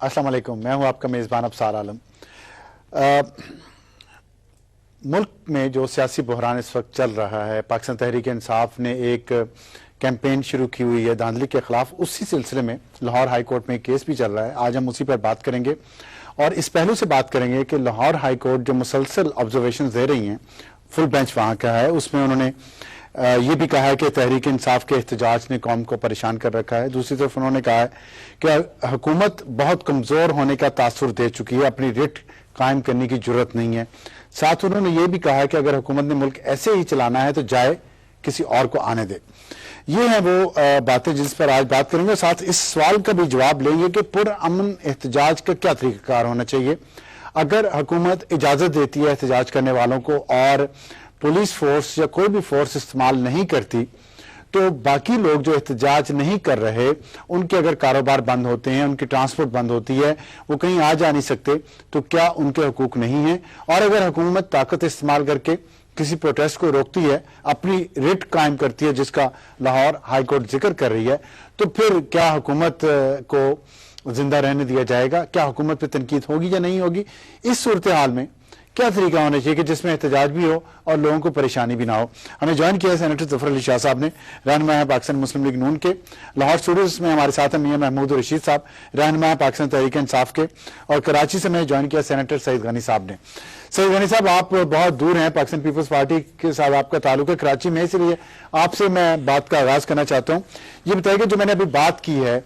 अस्सलाम वालेकुम, मैं हूं आपका मेज़बान अब्सार आलम। मुल्क में जो सियासी बहरान इस वक्त चल रहा है, पाकिस्तान तहरीक इंसाफ ने एक कैंपेन शुरू की हुई है धांधली के खिलाफ। उसी सिलसिले में लाहौर हाई कोर्ट में एक केस भी चल रहा है। आज हम उसी पर बात करेंगे और इस पहलू से बात करेंगे कि लाहौर हाई कोर्ट जो मुसलसल ऑब्जर्वेशन दे रही हैं, फुल बेंच वहाँ का है, उसमें उन्होंने ये भी कहा है कि तहरीक इंसाफ के एहतजाज ने कौम को परेशान कर रखा है। दूसरी तरफ उन्होंने कहा है कि हुकूमत बहुत कमज़ोर होने का तासुर दे चुकी है, अपनी रिट कायम करने की जरूरत नहीं है। साथ उन्होंने ये भी कहा है कि अगर हुकूमत ने मुल्क ऐसे ही चलाना है तो जाए किसी और को आने दे। ये हैं वो बातें जिस पर आज बात करेंगे। साथ इस सवाल का भी जवाब लेंगे कि पुरअमन एहतजाज का क्या तरीक़ाकार होना चाहिए। अगर हुकूमत इजाज़त देती है एहतजाज करने वालों को और पुलिस फोर्स या कोई भी फोर्स इस्तेमाल नहीं करती, तो बाकी लोग जो एहतजाज नहीं कर रहे उनके अगर कारोबार बंद होते हैं, उनकी ट्रांसपोर्ट बंद होती है, वो कहीं आ जा नहीं सकते, तो क्या उनके हकूक नहीं हैं? और अगर हुकूमत ताकत इस्तेमाल करके किसी प्रोटेस्ट को रोकती है, अपनी रिट कायम करती है जिसका लाहौर हाई कोर्ट जिक्र कर रही है, तो फिर क्या हुकूमत को जिंदा रहने दिया जाएगा? क्या हुकूमत पे तनकीद होगी या नहीं होगी? इस सूरत हाल में क्या तरीका होना चाहिए कि जिसमें एहतजाज भी हो और लोगों को परेशानी भी ना हो? हमें ज्वाइन किया है सेनेटर ज़फ़र अली शाह साहब ने, रहनुमा है पाकिस्तान मुस्लिम लीग नून के। लाहौर स्टूडियोज में हमारे साथ हैं मियां महमूद रशीद साहब, रहनुमा है पाकिस्तान तहरीक इंसाफ के। और कराची से मैं ज्वाइन किया सेनेटर सईद गनी साहब ने। सईद गनी साहब, आप बहुत दूर हैं, पाकिस्तान पीपल्स पार्टी के साथ आपका ताल्लुक है कराची में, इसलिए आपसे मैं बात का आगाज करना चाहता हूँ। ये बताइए कि जो मैंने अभी बात की है,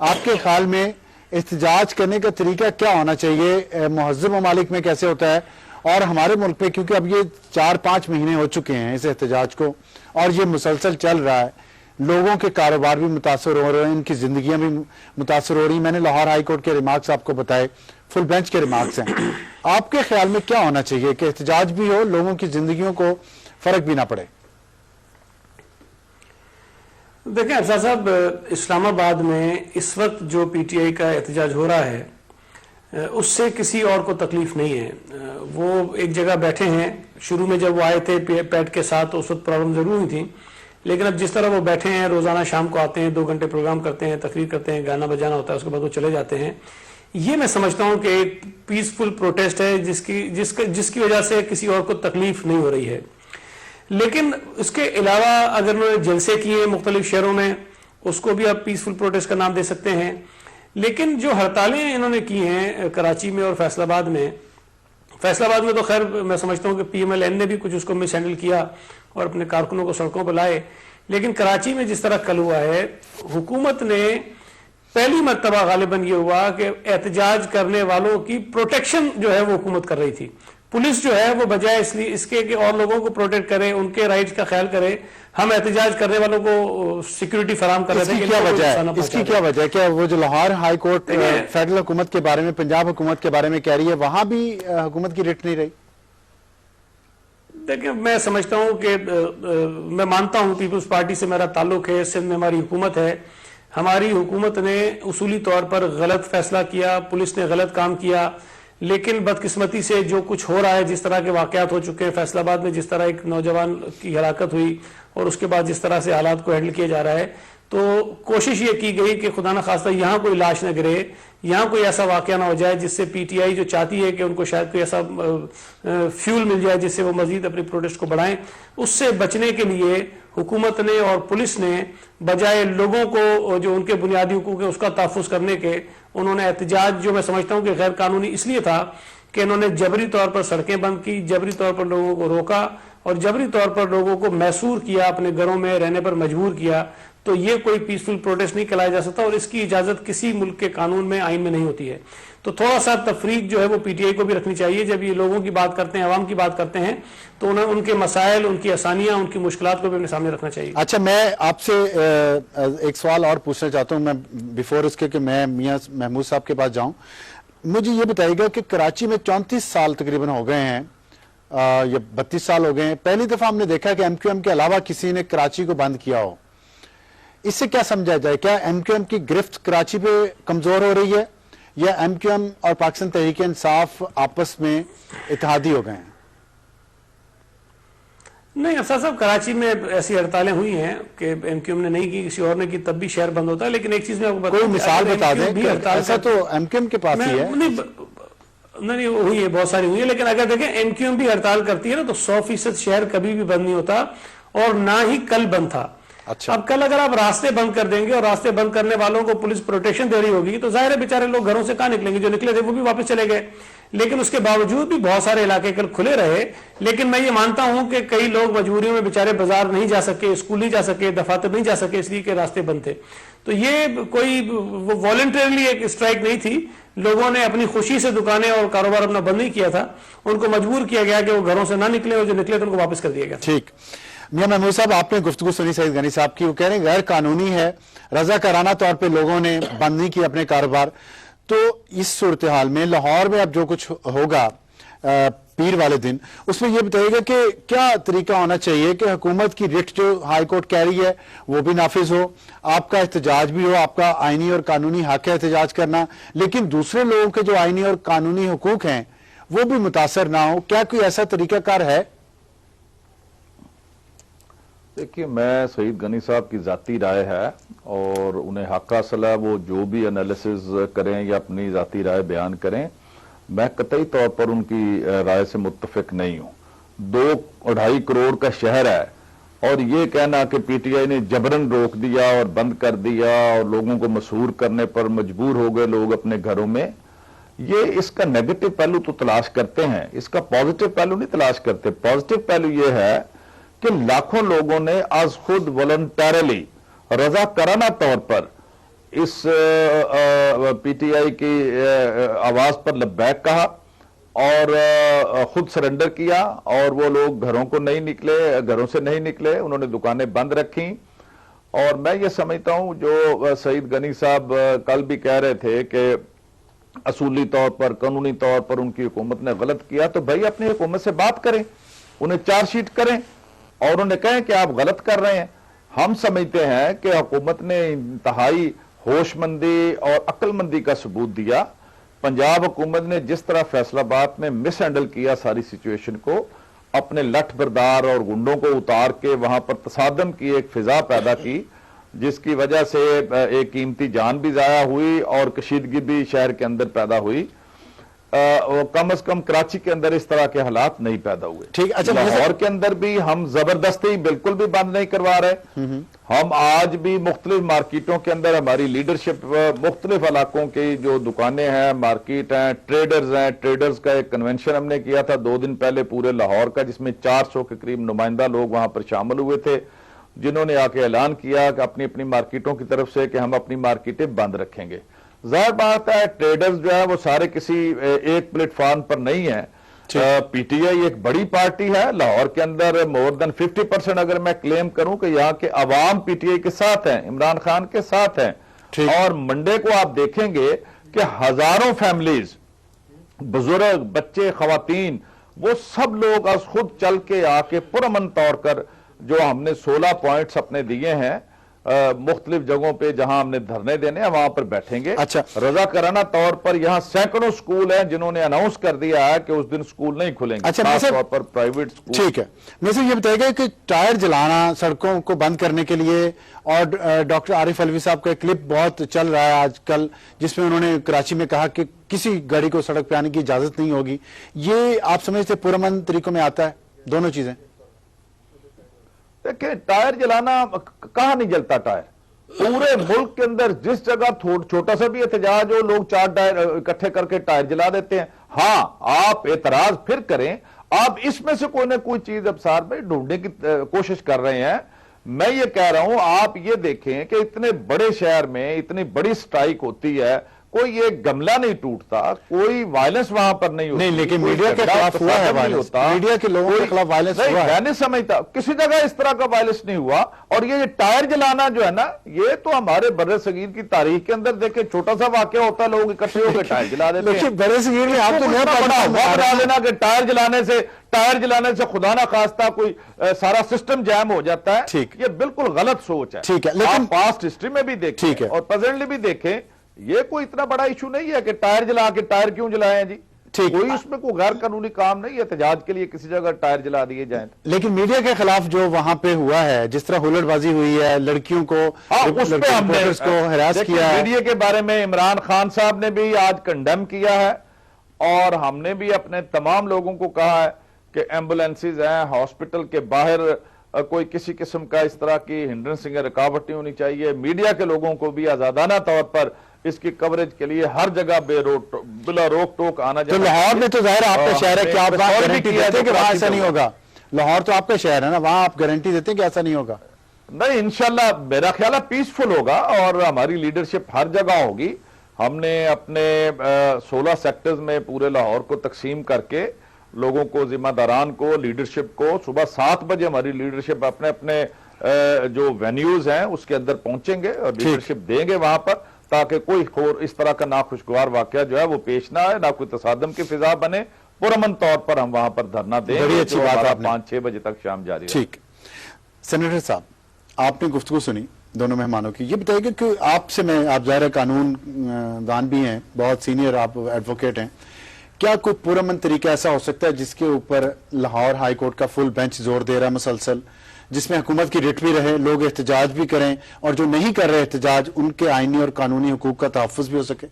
आपके ख्याल में एहतजाज करने का तरीका क्या होना चाहिए? मुहज़्ज़ब ममालिक में कैसे होता है और हमारे मुल्क में, क्योंकि अब ये 4-5 महीने हो चुके हैं इस एहतजाज को और ये मुसलसल चल रहा है, लोगों के कारोबार भी मुतासर हो रहे हैं, इनकी जिंदगियां भी मुतासर हो रही हैं। मैंने लाहौर हाई कोर्ट के रिमार्क्स आपको बताए, फुल बेंच के रिमार्क्स हैं। आपके ख्याल में क्या होना चाहिए कि एहतजाज भी हो, लोगों की जिंदगियों को फर्क भी ना पड़े? देखें अफसर साहब, इस्लामाबाद में इस वक्त जो पीटीआई का एहतजाज हो रहा है उससे किसी और को तकलीफ नहीं है। वो एक जगह बैठे हैं। शुरू में जब वो आए थे पैड के साथ तो उस वक्त प्रॉब्लम जरूर हुई थी, लेकिन अब जिस तरह वो बैठे हैं, रोजाना शाम को आते हैं, 2 घंटे प्रोग्राम करते हैं, तकरीर करते हैं, गाना बजाना होता है, उसके बाद वो चले जाते हैं। ये मैं समझता हूँ कि एक पीसफुल प्रोटेस्ट है जिसकी वजह से किसी और को तकलीफ नहीं हो रही है। लेकिन उसके अलावा अगर उन्होंने जलसे किए मुख्तलिफ शहरों में, उसको भी आप पीसफुल प्रोटेस्ट का नाम दे सकते हैं। लेकिन जो हड़तालें इन्होंने की हैं कराची में और फैसलाबाद में तो खैर मैं समझता हूँ कि पीएमएलएन ने भी कुछ उसको मिस हैंडल किया और अपने कारकुनों को सड़कों पर लाए। लेकिन कराची में जिस तरह कल हुआ है, हुकूमत ने पहली मर्तबा गालिबन ये हुआ कि एहतजाज करने वालों की प्रोटेक्शन जो है वो हुकूमत कर रही थी। पुलिस जो है वो बजाय इसलिए इसके कि और लोगों को प्रोटेक्ट करे, उनके राइट्स का ख्याल करे, हम एहतजाज करने वालों को सिक्योरिटी फराहम कर रहे थे। इसकी क्या वजह है? क्या वो जो लाहौर हाई कोर्ट फेडरल हुकूमत के बारे में, पंजाब हुकूमत के बारे में कह रही है, वहां भी हुकूमत की रिट नहीं रही? देखिए, मैं समझता हूं कि मैं मानता हूं पीपल्स पार्टी से मेरा ताल्लुक है, सिंध में हमारी हुकूमत है। हमारी हुकूमत ने उसूली तौर पर गलत फैसला किया, पुलिस ने गलत काम किया, लेकिन बदकिस्मती से जो कुछ हो रहा है, जिस तरह के वाकयात हो चुके हैं फैसलाबाद में, जिस तरह एक नौजवान की हलाकत हुई और उसके बाद जिस तरह से हालात को हैंडल किया जा रहा है, तो कोशिश ये की गई कि खुदा न खास्ता यहाँ कोई लाश न गिरे, यहाँ कोई ऐसा वाकया ना हो जाए जिससे पीटीआई जो चाहती है कि उनको शायद कोई ऐसा फ्यूल मिल जाए जिससे वो मजीद अपनी प्रोटेस्ट को बढ़ाएं। उससे बचने के लिए हुकूमत ने और पुलिस ने बजाय लोगों को जो उनके बुनियादी हुकूक है उसका तहफ़्फ़ुज़ करने के, उन्होंने एहतजाज जो मैं समझता हूँ कि गैर कानूनी इसलिए था कि इन्होंने जबरी तौर पर सड़कें बंद की, जबरी तौर पर लोगों को रोका और जबरी तौर पर लोगों को मैसूर किया, अपने घरों में रहने पर मजबूर किया। तो ये कोई पीसफुल प्रोटेस्ट नहीं कहलाया जा सकता और इसकी इजाजत किसी मुल्क के कानून में, आइन में नहीं होती है। तो थोड़ा सा तफरीक जो है वो पीटीआई को भी रखनी चाहिए। जब ये लोगों की बात करते हैं, आवाम की बात करते हैं, तो उन्हें उनके मसाइल, उनकी आसानियां, उनकी मुश्किलात को भी अपने सामने रखना चाहिए। अच्छा, मैं आपसे एक सवाल और पूछना चाहता हूँ, मैं बिफोर इसके कि मैं मियां महमूद साहब के पास जाऊं। मुझे ये बताइएगा कि कराची में 34 साल तकरीबन हो गए हैं या 32 साल हो गए हैं, पहली दफा हमने देखा कि एमक्यूएम के अलावा किसी ने कराची को बंद किया हो। इससे क्या समझा जाए? क्या एमक्यूएम की गिरफ्त कराची पे कमजोर हो रही है या एमक्यूएम और पाकिस्तान तहरीक इंसाफ आपस में इत्तेहादी हो गए हैं? نہیں افسر صاحب، کراچی میں ایسی ہڑتالیں ہوئی ہیں کہ ایم کیو ایم نے نہیں کی، کسی اور نے کی، تب بھی شہر بند ہوتا ہے. لیکن ایک چیز میں آپ کو بتاؤں، کوئی مثال بتا دیں کہ ایسا تو ایم کیو ایم کے پاس ہی ہے. نہیں ہوئی ہے، بہت ساری ہوئی ہے، لیکن اگر دیکھیں ایم کیو ایم بھی ہڑتال کرتی ہے نا تو 100% شہر کبھی بھی بند نہیں ہوتا، اور نہ ہی کل بند تھا. اچھا. اب کل اگر آپ راستے بند کر دیں گے اور راستے بند کرنے والوں کو پولیس پروٹیکشن دے رہی ہوگی تو ظاہر ہے بیچارے لوگ گھروں سے کہاں نکلیں گے؟ جو نکلے تھے وہ بھی واپس چلے گئے. لیکن اس کے باوجود بھی بہت سارے علاقے کل کھلے رہے. لیکن میں یہ مانتا ہوں کہ کئی لوگ مجبوریوں میں بیچارے بازار نہیں جا سکے، اسکول نہیں جا سکے، دفاتر نہیں جا سکے، اس لیے کہ راستے بند تھے. تو یہ کوئی والنٹریلی ایک اسٹرائک نہیں تھی. لوگوں نے اپنی خوشی سے دکانیں اور کاروبار اپنا بند نہیں کیا تھا، ان کو مجبور کیا گیا کہ وہ گھروں سے نہ نکلے، اور جو نکلے تو ان کو واپس کر دیا گیا. ٹھیک. میاں محمود صاحب، آپ نے گفتگو سنی سعید غنی صاحب کی، وہ کہہ رہے ہیں غیر قانونی ہے، رضاکارانہ طور پہ لوگوں نے بند نہیں کیا اپنے کاروبار. تو اس صورتحال میں لاہور میں اب جو کچھ ہوگا پیر والے دن، اس میں یہ بتائیے گا کہ کیا طریقہ ہونا چاہیے کہ حکومت کی رٹ جو ہائی کورٹ کہہ رہی ہے وہ بھی نافذ ہو، آپ کا احتجاج بھی ہو، آپ کا آئینی اور قانونی حق ہے احتجاج کرنا، لیکن دوسرے لوگوں کے جو آئینی اور قانونی حقوق ہیں وہ بھی متاثر نہ ہو؟ کیا کوئی ایسا طریقہ کار ہے؟ دیکھیے، میں سعید غنی صاحب کی ذاتی رائے ہے اور انہیں حق حاصل ہے، وہ جو بھی انالیسز کریں یا اپنی ذاتی رائے بیان کریں. میں قطعی طور پر ان کی رائے سے متفق نہیں ہوں. 2-2.5 کروڑ کا شہر ہے اور یہ کہنا کہ پی ٹی آئی نے جبرن روک دیا اور بند کر دیا اور لوگوں کو مسحور کرنے پر مجبور ہو گئے لوگ اپنے گھروں میں، یہ اس کا نیگیٹو پہلو تو تلاش کرتے ہیں، اس کا پازیٹو پہلو نہیں تلاش کرتے. پازیٹو پہلو یہ ہے کہ لاکھوں لوگوں نے از خود والنٹیرلی رضاکارانہ طور پر اس پی ٹی آئی کی آواز پر لبیک کہا اور خود سرنڈر کیا، اور وہ لوگ گھروں کو نہیں نکلے، گھروں سے نہیں نکلے، انہوں نے دکانیں بند رکھیں. اور میں یہ سمجھتا ہوں جو سعید غنی صاحب کل بھی کہہ رہے تھے کہ اصولی طور پر، قانونی طور پر ان کی حکومت نے غلط کیا، تو بھائی اپنی حکومت سے بات کریں، انہیں چارج شیٹ کریں اور انہیں کہیں کہ آپ غلط کر رہے ہیں. ہم سمجھتے ہیں کہ حکومت نے انتہائی ہوش مندی اور عقل مندی کا ثبوت دیا. پنجاب حکومت نے جس طرح فیصل آباد میں مس ہینڈل کیا ساری سچویشن کو، اپنے لٹھ بردار اور گنڈوں کو اتار کے وہاں پر تصادم کی ایک فضا پیدا کی، جس کی وجہ سے ایک قیمتی جان بھی ضائع ہوئی اور کشیدگی بھی شہر کے اندر پیدا ہوئی. کم از کم کراچی کے اندر اس طرح کے حالات نہیں پیدا ہوئے. ٹھیک. اچھا، لاہور کے اندر بھی ہم زبردستی بالکل بھی بند نہیں کروا رہے. ہم آج بھی مختلف مارکیٹوں کے اندر ہماری لیڈرشپ، مختلف علاقوں کی جو دکانیں ہیں، مارکیٹ ہیں، ٹریڈرز ہیں، ٹریڈرز کا ایک کنونشن ہم نے کیا تھا 2 دن پہلے پورے لاہور کا، جس میں 400 کے قریب نمائندہ لوگ وہاں پر شامل ہوئے تھے، جنہوں نے آ کے اعلان کیا کہ اپنی اپنی مارکیٹوں کی طرف سے کہ ہم اپنی مارکیٹیں بند رکھیں گے. ظاہر بات ہے ٹریڈرز جو ہے وہ سارے کسی ایک پلیٹ فارم پر نہیں ہیں. پی ٹی آئی ایک بڑی پارٹی ہے لاہور کے اندر، مور دین 50% اگر میں کلیم کروں کہ یہاں کے عوام پی ٹی آئی کے ساتھ ہیں، عمران خان کے ساتھ ہیں. اور منڈے کو آپ دیکھیں گے کہ ہزاروں فیملیز، بزرگ، بچے، خواتین، وہ سب لوگ از خود چل کے آ کے پرامن طور کر جو ہم نے 16 پوائنٹس اپنے دیے ہیں مختلف جگہوں پہ جہاں ہم نے دھرنے دینے ہیں وہاں پر بیٹھیں گے. اچھا. رضاکارانہ طور پر یہاں سینکڑوں سکول ہیں جنہوں نے اناؤنس کر دیا ہے کہ اس دن سکول نہیں کھلیں گے، خاص طور پر پرائیویٹ سکول. ٹھیک ہے. میں سے یہ بتائے گا کہ ٹائر جلانا سڑکوں کو بند کرنے کے لیے، اور ڈاکٹر عارف علوی صاحب کا کلپ بہت چل رہا ہے آج کل جس میں انہوں نے کراچی میں کہا کہ کسی گاڑی کو سڑک پہ آنے کی اجازت نہیں ہوگی، یہ آپ سمجھتے پرامن طریقوں میں آتا ہے دونوں چیزیں؟ دیکھیں، ٹائر جلانا کہاں نہیں جلتا ٹائر؟ پورے ملک کے اندر جس جگہ چھوٹا سا بھی احتجاج ہو، لوگ 4 ٹائر اکٹھے کر کے ٹائر جلا دیتے ہیں. ہاں، آپ اعتراض پھر کریں، آپ اس میں سے کوئی نہ کوئی چیز ابصار بھائی ڈھونڈنے کی کوشش کر رہے ہیں. میں یہ کہہ رہا ہوں، آپ یہ دیکھیں کہ اتنے بڑے شہر میں اتنی بڑی سٹرائک ہوتی ہے، کوئی ایک گملہ نہیں ٹوٹتا، کوئی وائلنس وہاں پر نہیں ہوتی. نہیں، لیکن میڈیا کے خلاف ہوا ہے وائلنس، میڈیا کے لوگوں کے خلاف وائلنس ہوا ہے. میں نہیں سمجھتا کسی جگہ اس طرح کا وائلنس نہیں ہوا. اور یہ ٹائر جلانا جو ہے نا، یہ تو ہمارے بر صغیر کی تاریخ کے اندر دیکھیں چھوٹا سا واقعہ ہوتا ہے، لوگ اکٹھے ہو کے ٹائر جلا دیتے ہیں. لیکن بر صغیر میں آپ تو نیا بنا لینا کہ ٹائر جلانے سے خدا نہ خواستہ کوئی سارا سسٹم جام ہو جاتا ہے، یہ بالکل غلط سوچ ہے. ٹھیک ہے، لیکن پاسٹ ہسٹری میں بھی دیکھیں اور پریزنٹلی بھی دیکھیں، یہ کوئی اتنا بڑا ایشو نہیں ہے کہ ٹائر جلا کے ٹائر کیوں جلائے ہیں جی. ٹھیک۔ کوئی اس میں کوئی غیر قانونی کام نہیں، احتجاج کے لیے کسی جگہ ٹائر جلا دیے جائیں۔ لیکن میڈیا کے خلاف جو وہاں پہ ہوا ہے، جس طرح ہلڑ بازی ہوئی ہے، لڑکیوں کو اس پہ ہم نے رپورٹرز کو ہراس کیا ہے، میڈیا کے بارے میں عمران خان صاحب نے بھی آج کنڈیم کیا ہے، اور ہم نے بھی اپنے تمام لوگوں کو کہا ہے کہ ایمبولینسز ہیں، ہاسپٹل کے باہر کوئی کسی قسم کا اس طرح کی ہنڈرنسنگ رکاوٹ نہیں ہونی چاہیے۔ میڈیا کے لوگوں کو بھی آزادانہ طور پر اس کی کوریج کے لیے ہر جگہ بلا روک ٹوک آنا تو لاہور میں تو ظاہر آپ کا شہر ہے کہ آپ وہاں گارنٹی دیتے ہیں کہ وہاں ایسا نہیں ہوگا؟ لاہور تو آپ کا شہر ہے نا، وہاں آپ گارنٹی دیتے ہیں کہ ایسا نہیں ہوگا؟ نہیں، انشاءاللہ میرا خیال ہے پیسفل ہوگا، اور ہماری لیڈرشپ ہر جگہ ہوگی۔ ہم نے اپنے 16 سیکٹرز میں پورے لاہور کو تقسیم کر کے لوگوں کو، ذمہ داران کو، لیڈرشپ کو صبح 7 بجے ہماری لیڈرشپ اپنے اپنے جو وینیوز ہیں اس کے اندر پہنچیں گے اور لیڈرشپ دیں گے وہاں پر، تاکہ کوئی اس طرح کا ناخوشگوار واقعہ جو ہے وہ پیش نہ آئے، نہ کوئی تصادم کی فضا بنے۔ پرامن طور پر ہم وہاں پر دھرنا دیں بڑی گے، اچھی بات آپ نے 5-6 بجے تک شام جاری رہے۔ ٹھیک۔ سینیٹر صاحب، آپ نے گفتگو سنی دونوں مہمانوں کی، یہ بتائیے کہ آپ سے آپ ظاہر قانون دان بھی ہیں، بہت سینئر آپ ایڈوکیٹ ہیں، کیا کوئی پرامن طریقہ ایسا ہو سکتا ہے جس کے اوپر لاہور ہائی کورٹ کا فل بینچ زور دے رہا ہے مسلسل، جس میں حکومت کی رٹ بھی رہے، لوگ احتجاج بھی کریں، اور جو نہیں کر رہے احتجاج ان کے آئینی اور قانونی حقوق کا تحفظ بھی ہو سکے؟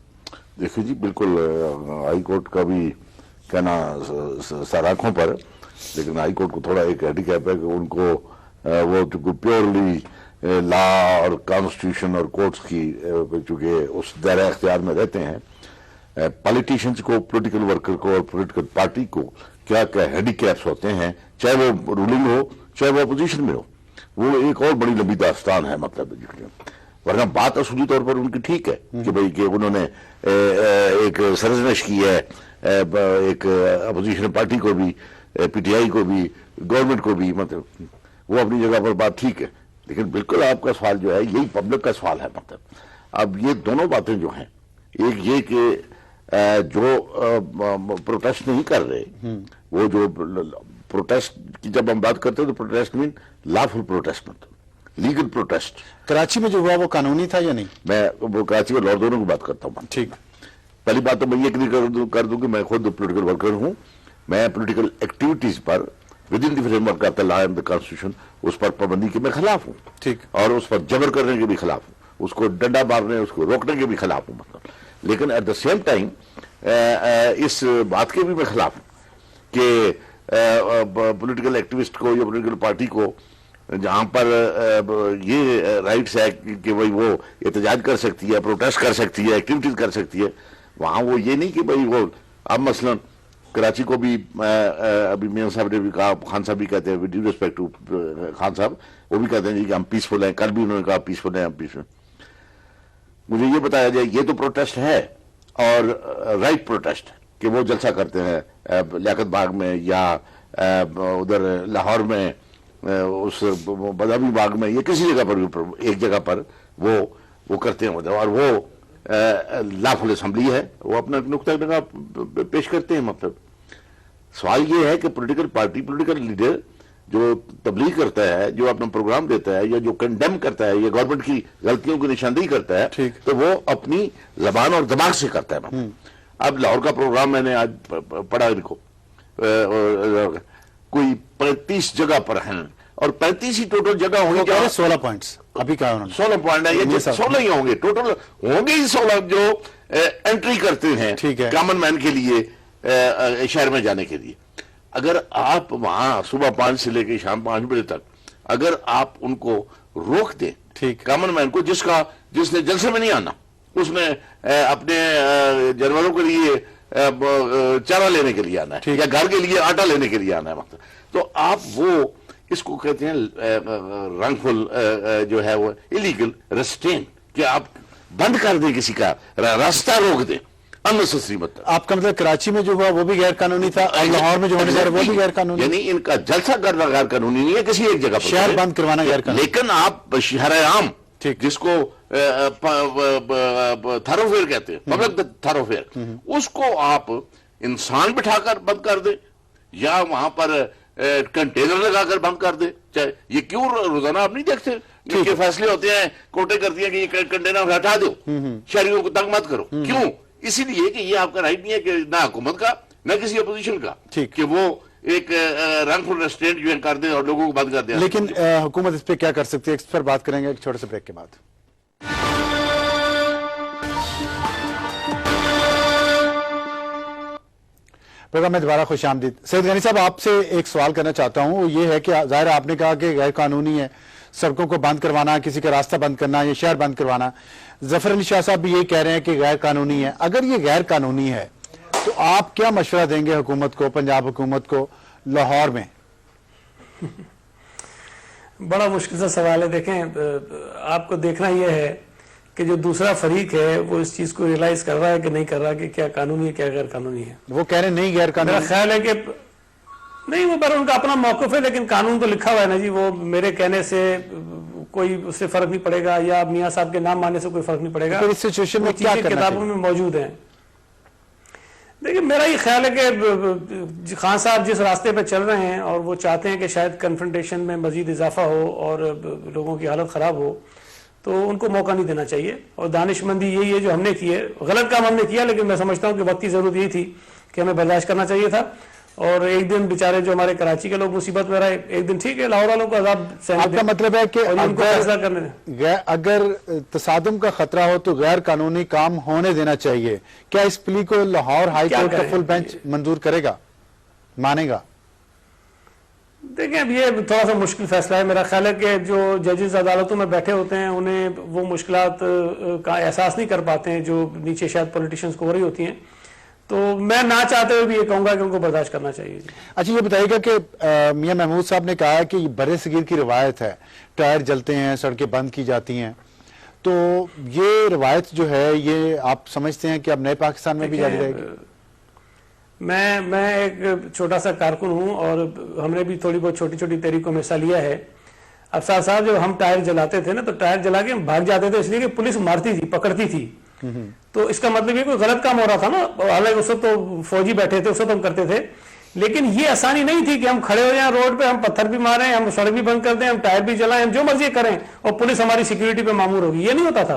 دیکھیں جی، بالکل ہائی کورٹ کا بھی کہنا سر آنکھوں پر، لیکن ہائی کورٹ کو تھوڑا ایک ہینڈی کیپ ہے کہ ان کو وہ پیورلی لا اور کانسٹیٹیوشن اور کورٹس کی چونکہ اس دائرہ اختیار میں رہتے ہیں، پالیٹیشنز کو، پولیٹیکل ورکر کو اور پولیٹیکل پارٹی کو کیا کیا ہینڈی کیپس ہوتے ہیں، چاہے وہ رولنگ ہو چاہے وہ اپوزیشن میں ہو، وہ ایک اور بڑی لمبی داستان ہے۔ مطلب ورنہ بات اصولی طور پر ان کی ٹھیک ہے کہ بھئی کہ انہوں نے ایک سرزنش کی ہے ایک اپوزیشن پارٹی کو بھی، پی ٹی آئی کو بھی، گورنمنٹ کو بھی، مطلب وہ اپنی جگہ پر بات ٹھیک ہے، لیکن بالکل آپ کا سوال جو ہے یہی پبلک کا سوال ہے۔ مطلب اب یہ دونوں باتیں جو ہیں، ایک یہ کہ جو پروٹیسٹ نہیں کر رہے، وہ جو پروٹیسٹ کی جب ہم بات کرتے ہیں تو پروٹیسٹ مین لافل پروٹیسٹ، مطلب لیگل پروٹیسٹ۔ کراچی میں جو ہوا وہ قانونی تھا یا نہیں؟ میں وہ کراچی اور لاہور دونوں کی بات کرتا ہوں۔ ٹھیک۔ پہلی بات تو میں یہ کر دوں کہ میں خود پولیٹیکل ورکر ہوں، میں پولیٹیکل ایکٹیویٹیز پر within the framework of the law and the constitution اس پر پابندی کے میں خلاف ہوں، ٹھیک، اور اس پر جبر کرنے کے بھی خلاف ہوں، اس کو ڈنڈا مارنے، اس کو روکنے کے بھی خلاف ہوں، مطلب لیکن ایٹ دا سیم ٹائم اس بات کے بھی میں خلاف ہوں کہ پولیٹیکل ایکٹیوسٹ کو یا پولیٹیکل پارٹی کو جہاں پر یہ رائٹس ہے کہ بھئی وہ احتجاج کر سکتی ہے، پروٹیسٹ کر سکتی ہے، ایکٹیویٹیز کر سکتی ہے، وہاں وہ یہ نہیں کہ بھئی وہ اب مثلا کراچی کو بھی ابھی میاں صاحب نے بھی کہا، خان صاحب بھی کہتے ہیں، with due respect to Khan صاحب، وہ بھی کہتے ہیں جی کہ ہم پیسفل ہیں، کل بھی انہوں نے کہا پیسفل ہیں، ہم پیسفل۔ مجھے یہ بتایا جائے یہ تو پروٹیسٹ ہے، اور رائٹ پروٹیسٹ کہ وہ جلسہ کرتے ہیں لیاقت باغ میں یا ادھر لاہور میں اس بادامی باغ میں یا کسی جگہ پر بھی، ایک جگہ پر وہ کرتے ہیں، اور وہ لافل اسمبلی ہے، وہ اپنا نقطہ نگاہ پیش کرتے ہیں۔ مطلب سوال یہ ہے کہ پولیٹیکل پارٹی، پولیٹیکل لیڈر جو تبلیغ کرتا ہے، جو اپنا پروگرام دیتا ہے، یا جو کنڈیم کرتا ہے، یا گورنمنٹ کی غلطیوں کی نشاندہی کرتا ہے، تو وہ اپنی زبان اور دماغ سے کرتا ہے۔ اب لاہور کا پروگرام میں نے آج پڑھا، ان کو کوئی 35 جگہ پر ہیں، اور 35 ہی ٹوٹل جگہ ہوں گی، 16 پوائنٹس ابھی کہا انہوں نے، 16 پوائنٹ ہے، یہ 16 ہی ہوں گے ٹوٹل، ہوں گے ہی 16 جو انٹری کرتے ہیں کامن مین کے لیے شہر میں جانے کے لیے۔ اگر آپ وہاں صبح 5 سے لے کے شام 5 بجے تک اگر آپ ان کو روک دیں، کامن مین کو جس نے جلسے میں نہیں آنا، اس میں اپنے جانوروں کے لیے چارہ لینے کے لیے آنا ہے، یا گھر کے لیے آٹا لینے کے لیے آنا ہے، مطلب تو آپ وہ اس کو کہتے ہیں رنگفل جو ہے وہ ایلیگل ریسٹرین، کہ آپ بند کر دیں کسی کا راستہ، روک دیں اننیسیسری۔ مطلب آپ کا مطلب کراچی میں جو ہوا وہ بھی غیر قانونی تھا، اور لاہور میں جو ہونے جا رہا وہ بھی غیر قانونی، یعنی ان کا جلسہ کرنا غیر قانونی نہیں ہے کسی ایک جگہ پر، شہر بند کروانا غیر قانونی، لیکن آپ شہر عام جس کو تھروفیئر کہتے ہیں، پبلک تھروفیئر، اس کو آپ انسان بٹھا کر بند کر دیں، یا وہاں پر کنٹینر لگا کر بند کر دیں۔ چاہے یہ کیوں روزانہ آپ نہیں دیکھتے کہ فیصلے ہوتے ہیں، کورٹیں کرتی ہیں کہ یہ کنٹینر ہٹا دو، شہریوں کو تنگ مت کرو، کیوں؟ اسی لیے کہ یہ آپ کا رائٹ نہیں ہے کہ نہ حکومت کا न किसी अपोजिशन का ठीक। कि वो एक रंगफुल रेस्ट्रेंट जो है कर दे और लोगों को बंद कर दे। लेकिन हुकूमत इस पे क्या कर सकती है, इस पर बात करेंगे एक छोटे से ब्रेक के बाद। प्रोग्राम में दोबारा खुश आमदीद। सईद गनी साहब, आपसे एक सवाल करना चाहता हूं, वो ये है कि जाहिर आपने कहा कि गैर कानूनी है सड़कों को बंद करवाना, किसी का रास्ता बंद करना, ये शहर बंद करवाना। जफर अली शाह साहब भी यही कह रहे हैं कि गैर कानूनी है। अगर ये गैर कानूनी है तो आप क्या मशवरा देंगे हुकूमत को, पंजाब हुकूमत को लाहौर में? बड़ा मुश्किल सा सवाल है। देखें, आपको देखना यह है कि जो दूसरा फरीक है वो इस चीज को रियलाइज कर रहा है कि नहीं कर रहा कि क्या कानूनी है क्या गैर कानूनी है। वो कह रहे हैं नहीं गैर मेरा कानूनी। ख्याल है कि नहीं, वो पर उनका अपना मौकफ है, लेकिन कानून तो लिखा हुआ है ना जी। वो मेरे कहने से कोई उससे फर्क नहीं पड़ेगा या मियाँ साहब के नाम मानने से कोई फर्क नहीं पड़ेगा। तो इस सिचुएशन में वो क्या चीजें करना किताबों चाहिए? में मौजूद हैं। देखिए, मेरा ये ख्याल है कि खान साहब जिस रास्ते पे चल रहे हैं और वो चाहते हैं कि शायद कन्फ्रंटेशन में मजीद इजाफा हो और लोगों की हालत खराब हो, तो उनको मौका नहीं देना चाहिए। और दानिशमंदी यही है जो हमने की है। गलत काम हमने किया, लेकिन मैं समझता हूँ कि वक्त की जरूरत यही थी कि हमें बर्दाश्त करना चाहिए था। और एक दिन बेचारे जो हमारे कराची के लोग मुसीबत में रहे, एक दिन ठीक है, लाहौर वालों को अजाब सहने आपका दें मतलब है कि और उनको फैसला करने दें। अगर तसादुम का खतरा हो तो गैर कानूनी काम होने देना चाहिए। क्या इस प्ली को लाहौर हाई क्या कोर्ट का करें? फुल बेंच मंजूर करेगा, मानेगा? देखें, अब ये थोड़ा सा मुश्किल फैसला है। मेरा ख्याल है कि जो जजेस अदालतों में बैठे होते हैं उन्हें वो मुश्किलात का एहसास नहीं कर पाते हैं जो नीचे शायद पॉलिटिशियंस को हो रही होती हैं। तो मैं ना चाहते हुए भी ये कहूंगा कि उनको बर्दाश्त करना चाहिए। अच्छा, ये बताइएगा कि मियां महमूद साहब ने कहा है कि बड़े सगीर की रिवायत है, टायर जलते हैं, सड़कें बंद की जाती हैं, तो ये रिवायत जो है ये आप समझते हैं कि अब नए पाकिस्तान में भी जारी रहेगी? मैं एक छोटा सा कारकुन हूं और हमने भी थोड़ी बहुत छोटी छोटी तहरीकों में हिस्सा लिया है। अफसार साहब, जब हम टायर जलाते थे ना, तो टायर जला के हम भाग जाते थे इसलिए कि पुलिस मारती थी, पकड़ती थी। तो इसका मतलब ये कोई गलत काम हो रहा था ना। हालांकि उस वक्त तो फौजी बैठे थे, उस वक्त हम करते थे, लेकिन ये आसानी नहीं थी कि हम खड़े हो जाएं रोड पे, हम पत्थर भी मारें, हम सड़क भी बंद कर दें, हम टायर भी जलाएं, हम जो मर्जी करें और पुलिस हमारी सिक्योरिटी पे मामूर होगी। ये नहीं होता था।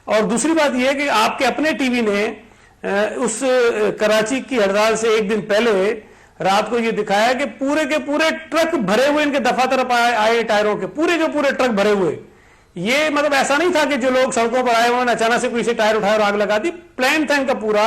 और दूसरी बात यह है कि आपके अपने टीवी ने उस कराची की हड़ताल से एक दिन पहले रात को ये दिखाया कि पूरे के पूरे ट्रक भरे हुए इनके दफातर आए टायरों के पूरे ट्रक भरे हुए। ये मतलब ऐसा नहीं था कि जो लोग सड़कों पर आए उन्होंने अचानक से कोई से टायर उठाया और आग लगा दी। प्लान था इनका पूरा।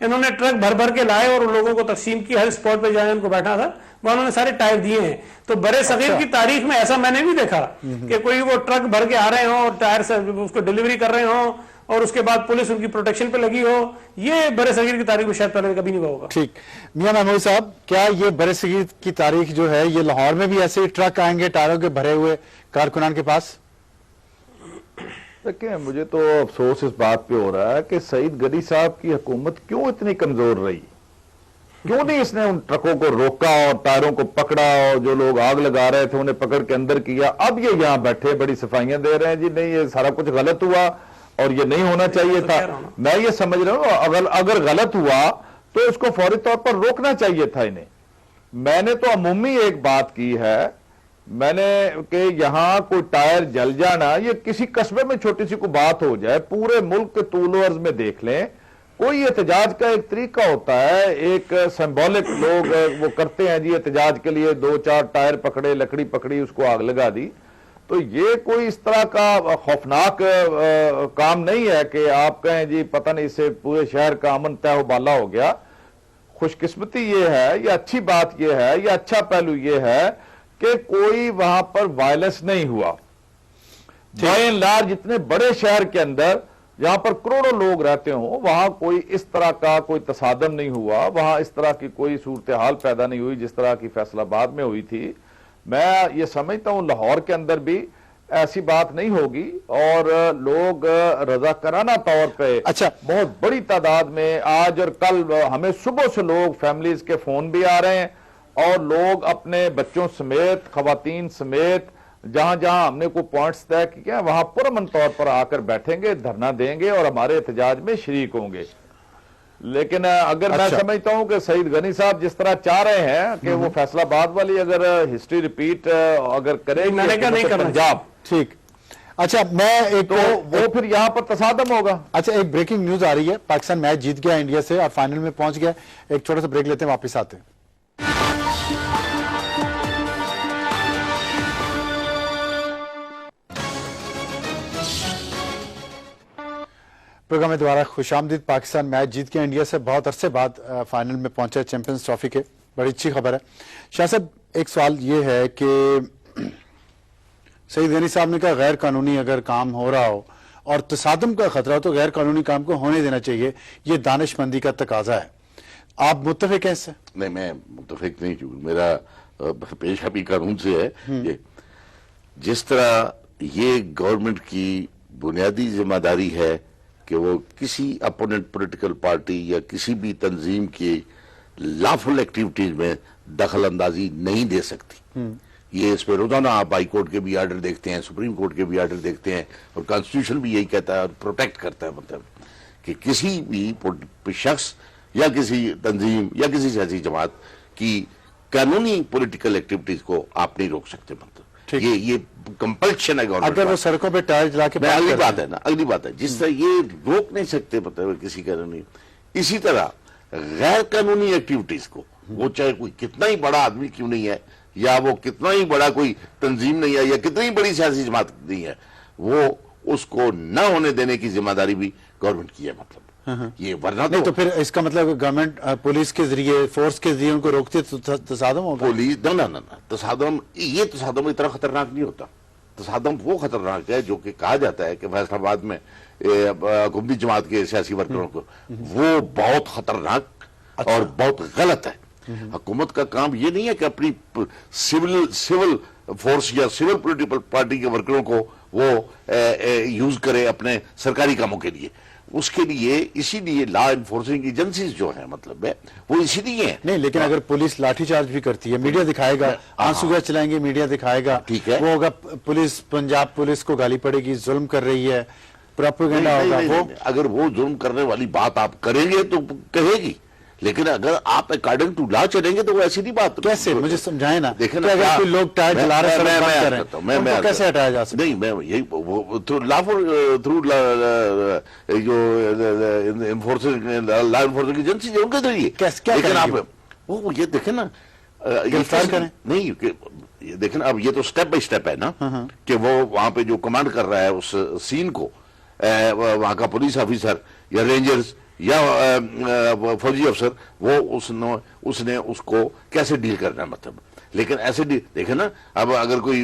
इन्होंने ट्रक भर भर के लाए और उन लोगों को तकसीम की, हर स्पॉट पे जाए उनको बैठा था वहां उन्होंने सारे टायर दिए हैं। तो बड़े सगीर की तारीख में ऐसा मैंने भी देखा कि कोई वो ट्रक भर के आ रहे हो और टायर से उसको डिलीवरी कर रहे हो और उसके बाद पुलिस उनकी प्रोटेक्शन पे लगी हो। ये बड़े सगीर की तारीख में शायद पहले कभी नहीं हुआ होगा। ठीक। मियां महमूद साहब, क्या ये बड़े सगीर की तारीख जो है ये लाहौर में भी ऐसे ही ट्रक आएंगे टायरों के भरे हुए कारकुनान के पास? देखिए, मुझे तो अफसोस इस बात पे हो रहा है कि सईद गनी साहब की हुकूमत क्यों इतनी कमजोर रही। क्यों नहीं इसने उन ट्रकों को रोका और टायरों को पकड़ा और जो लोग आग लगा रहे थे उन्हें पकड़ के अंदर किया। अब ये यहाँ बैठे बड़ी सफाइयां दे रहे हैं, जी नहीं ये सारा कुछ गलत हुआ और ये नहीं होना चाहिए था। मैं ये समझ रहा हूं अगर गलत हुआ तो इसको फौरी तौर पर रोकना चाहिए था इन्हें। मैंने तो अमूमी एक बात की है, मैंने कि यहां कोई टायर जल जाना ये किसी कस्बे में छोटी सी कोई बात हो जाए, पूरे मुल्क के तूल अर्ज में देख लें। कोई एहतजाज का एक तरीका होता है, एक सिंबॉलिक लोग वो करते हैं जी एहतजाज के लिए, 2-4 टायर पकड़े, लकड़ी पकड़ी, उसको आग लगा दी। तो ये कोई इस तरह का खौफनाक काम नहीं है कि आप कहें जी पता नहीं इससे पूरे शहर का अमन तहबाला हो गया। खुशकिस्मती ये है या अच्छी बात ये है या अच्छा पहलू ये है कि कोई वहां पर वायलेंस नहीं हुआ। बाय एंड लार्ज जितने बड़े शहर के अंदर जहां पर करोड़ों लोग रहते हो वहां कोई इस तरह का कोई तसादम नहीं हुआ, वहां इस तरह की कोई सूरत हाल पैदा नहीं हुई जिस तरह की फैसलाबाद में हुई थी। मैं ये समझता हूं लाहौर के अंदर भी ऐसी बात नहीं होगी और लोग रजाकाराना तौर पे अच्छा, बहुत बड़ी तादाद में आज और कल हमें सुबह से लोग फैमिलीज के फोन भी आ रहे हैं और लोग अपने बच्चों समेत, खवातीन समेत जहां जहां हमने कोई पॉइंट्स तय किए हैं वहां पुरअमन तौर पर आकर बैठेंगे, धरना देंगे और हमारे एहतजाज में शरीक होंगे। लेकिन अगर मैं समझता हूं कि सईद गनी साहब जिस तरह चाह रहे हैं कि वो फैसलाबाद वाली अगर हिस्ट्री रिपीट अगर करेंगे नहीं करना पंजाब। ठीक। अच्छा मैं एक तो वो फिर यहाँ पर तसादम होगा। अच्छा एक ब्रेकिंग न्यूज आ रही है, पाकिस्तान मैच जीत गया इंडिया से और फाइनल में पहुंच गया। एक छोटा सा ब्रेक लेते हैं, वापस आते हैं। प्रोग्राम में दोबारा खुशामदीद। पाकिस्तान मैच जीत के इंडिया से बहुत अरसे बाद फाइनल में पहुंचा चैंपियंस ट्रॉफी के, बड़ी अच्छी खबर है। शाह साहब एक सवाल ये है कि सईद गनी साहब ने कहा गैर कानूनी अगर काम हो रहा हो और तसादम का खतरा हो तो गैर कानूनी काम को होने देना चाहिए, ये दानिशमंदी का तकाजा है। आप मुत्तफिक हैं इससे? नहीं, मैं मुत्तफिक नहीं, क्योंकि मेरा पेशा भी कानून से है। ये जिस तरह ये गवर्नमेंट की बुनियादी जिम्मेदारी है कि वो किसी अपोनेंट पॉलिटिकल पार्टी या किसी भी तंजीम की लॉफुल एक्टिविटीज में दखल अंदाजी नहीं दे सकती। ये इस पे रोजाना आप हाई कोर्ट के भी आर्डर देखते हैं, सुप्रीम कोर्ट के भी आर्डर देखते हैं, और कॉन्स्टिट्यूशन भी यही कहता है और प्रोटेक्ट करता है, मतलब कि किसी भी शख्स या किसी तंजीम या किसी सियासी जमात की कानूनी पॉलिटिकल एक्टिविटीज को आप नहीं रोक सकते। मतलब ये कंपल्शन है गवर्नमेंट। अगर वो सड़कों पे टायर जला के अगली बात है ना, अगली बात है, जिस तरह ये रोक नहीं सकते मतलब किसी कानूनी, इसी तरह गैर कानूनी एक्टिविटीज को, वो चाहे कोई कितना ही बड़ा आदमी क्यों नहीं है, या वो कितना ही बड़ा कोई तंजीम नहीं है, या कितनी ही बड़ी सियासी जमात नहीं है, वो उसको न होने देने की जिम्मेदारी भी गवर्नमेंट की है। मतलब ये वरना नहीं तो फिर इसका मतलब गवर्नमेंट पुलिस के जरिए, फोर्स के जरिए उनको रोकते तो तसादम होगा। पुलिस ना तसादम, ये तसादम इतना खतरनाक नहीं होता। तसादम वो खतरनाक है जो कि कहा जाता है कि फैसलाबाद में हुकूमती जमात के सियासी वर्करों को, वो बहुत खतरनाक और बहुत गलत है। हुकूमत का काम ये नहीं है कि अपनी सिविल फोर्स या सिविल पॉलिटिकल पार्टी के वर्करों को वो यूज करे अपने सरकारी कामों के लिए। उसके लिए इसीलिए लॉ एनफोर्सिंग एजेंसीज जो है मतलब है वो इसीलिए है। नहीं, लेकिन अगर पुलिस लाठीचार्ज भी करती है, मीडिया दिखाएगा, आंसू गैस चलाएंगे, मीडिया दिखाएगा, ठीक है, वो होगा पुलिस, पंजाब पुलिस को गाली पड़ेगी, जुल्म कर रही है, प्रोपेगेंडा होगा। वो अगर वो जुल्म करने वाली बात आप करेंगे तो कहेगी, लेकिन अगर आप अकॉर्डिंग टू लॉ चलेंगे तो वो ऐसी नहीं बात। कैसे, मुझे समझाए ना। देखिए ना, अगर कोई लोग टायर जला रहे हैं मैं कैसे हटाया जा सकता? नहीं, मैं यही थ्रू जो लॉ एनफोर्सिंग एजेंसी है उनके जरिए। लेकिन आप वो ये देखें ना, गिरफ्तार करें नहीं, ये देखें ना, अब ये तो स्टेप बाय स्टेप है ना, कि वो वहां पे जो कमांड कर रहा है उस सीन को, वहां का पुलिस ऑफिसर या रेंजर्स या फौजी अफसर, वो उसने उसको कैसे डील करना है मतलब। लेकिन ऐसे देखे ना, अब अगर कोई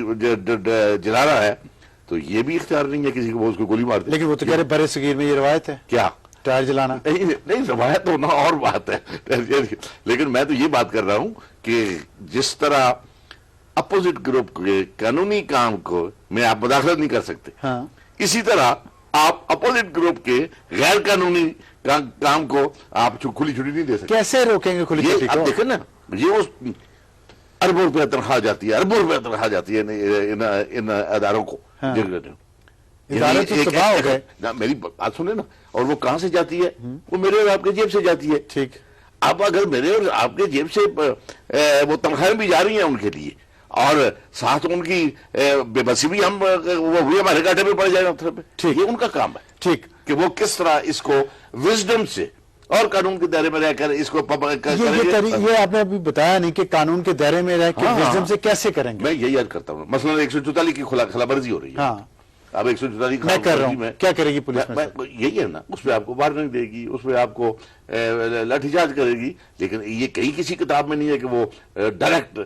जला रहा है तो ये भी इख्तियार नहीं है किसी को वो उसको गोली मार दे। लेकिन वो तो कह रहे बड़े सगीर में ये रवायत है क्या, टायर जलाना? नहीं रवायत होना और बात है, लेकिन मैं तो ये बात कर रहा हूं कि जिस तरह अपोजिट ग्रुप के कानूनी काम को में आप मुदाखलत नहीं कर सकते, हाँ। इसी तरह आप अपोजिट ग्रुप के गैर कानूनी काम को आप खुली छुट्टी नहीं दे सकते। कैसे रोकेंगे खुली छुट्टी को? आप देखें ना, ये उस अरबों रुपया तनख्वाह जाती है, अरबों रुपया तनख्वाह जाती है इन अदारों को। हाँ। इदारे तो तबाह हो गए। मेरी बात सुने ना, और वो कहां से जाती है? वो मेरे और आपके जेब से जाती है। ठीक। अब अगर मेरे और आपके जेब से वो तनख्वाहें भी जा रही हैं उनके लिए, और साथ उनकी बेबसी भी हम वो भी हमारे घाटे में पड़ जाएगा, ठीक, ये उनका काम है। ठीक, कि वो किस तरह इसको विजडम से और कानून के दायरे में रहकर इसको ये आपने अभी बताया नहीं कि कानून के दायरे में रह के विजडम से कैसे करेंगे। मैं यही याद करता हूँ, मसलन 144 की खिलाफवर्जी हो रही है। हाँ। अब 144 मैं कर रहा हूँ, क्या करेगी पुलिस? यही है ना, उसमें आपको वार्निंग देगी, उसमें आपको लाठीचार्ज करेगी, लेकिन ये कहीं किसी किताब में नहीं है कि वो डायरेक्ट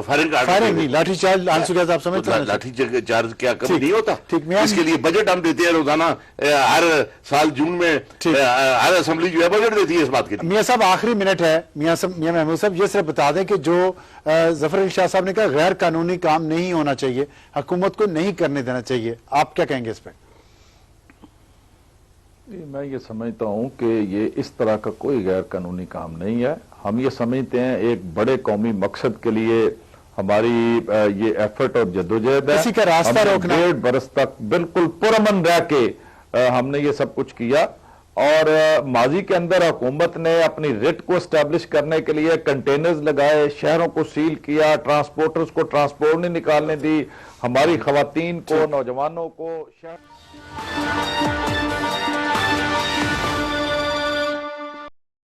फायरिंग का फायरिंग नहीं, लाठीचार्ज आप समझते हैं? लाठीचार्ज क्या कभी नहीं होता? ठीक, इसके लिए बजट हम देते हैं रोजाना, हर साल जून में हर असेंबली जो है बजट देती है इस बात के लिए। मियां साहब आखिरी मिनट है, मियां महमूद साहब ये सिर्फ बता दें कि जो जफर अली शाह साहब ने कहा गैर कानूनी काम नहीं होना चाहिए, हुकूमत को नहीं करने देना चाहिए, आप क्या कहेंगे इस पर? मैं ये समझता हूं कि ये इस तरह का कोई गैर कानूनी काम नहीं है। हम ये समझते हैं एक बड़े कौमी मकसद के लिए हमारी ये एफर्ट और जद्दोजहद है। किसी का रास्ता रोकना। 1.5 बरस तक बिल्कुल पुरअमन रह के हमने ये सब कुछ किया, اور ماضی کے اندر حکومت نے اپنی ریٹ کو اسٹیبلش کرنے کے لیے کنٹینرز لگائے، شہروں کو سیل کیا، ٹرانسپورٹرز کو ٹرانسپورٹ نہیں نکالنے دی، ہماری خواتین کو، نوجوانوں کو شہر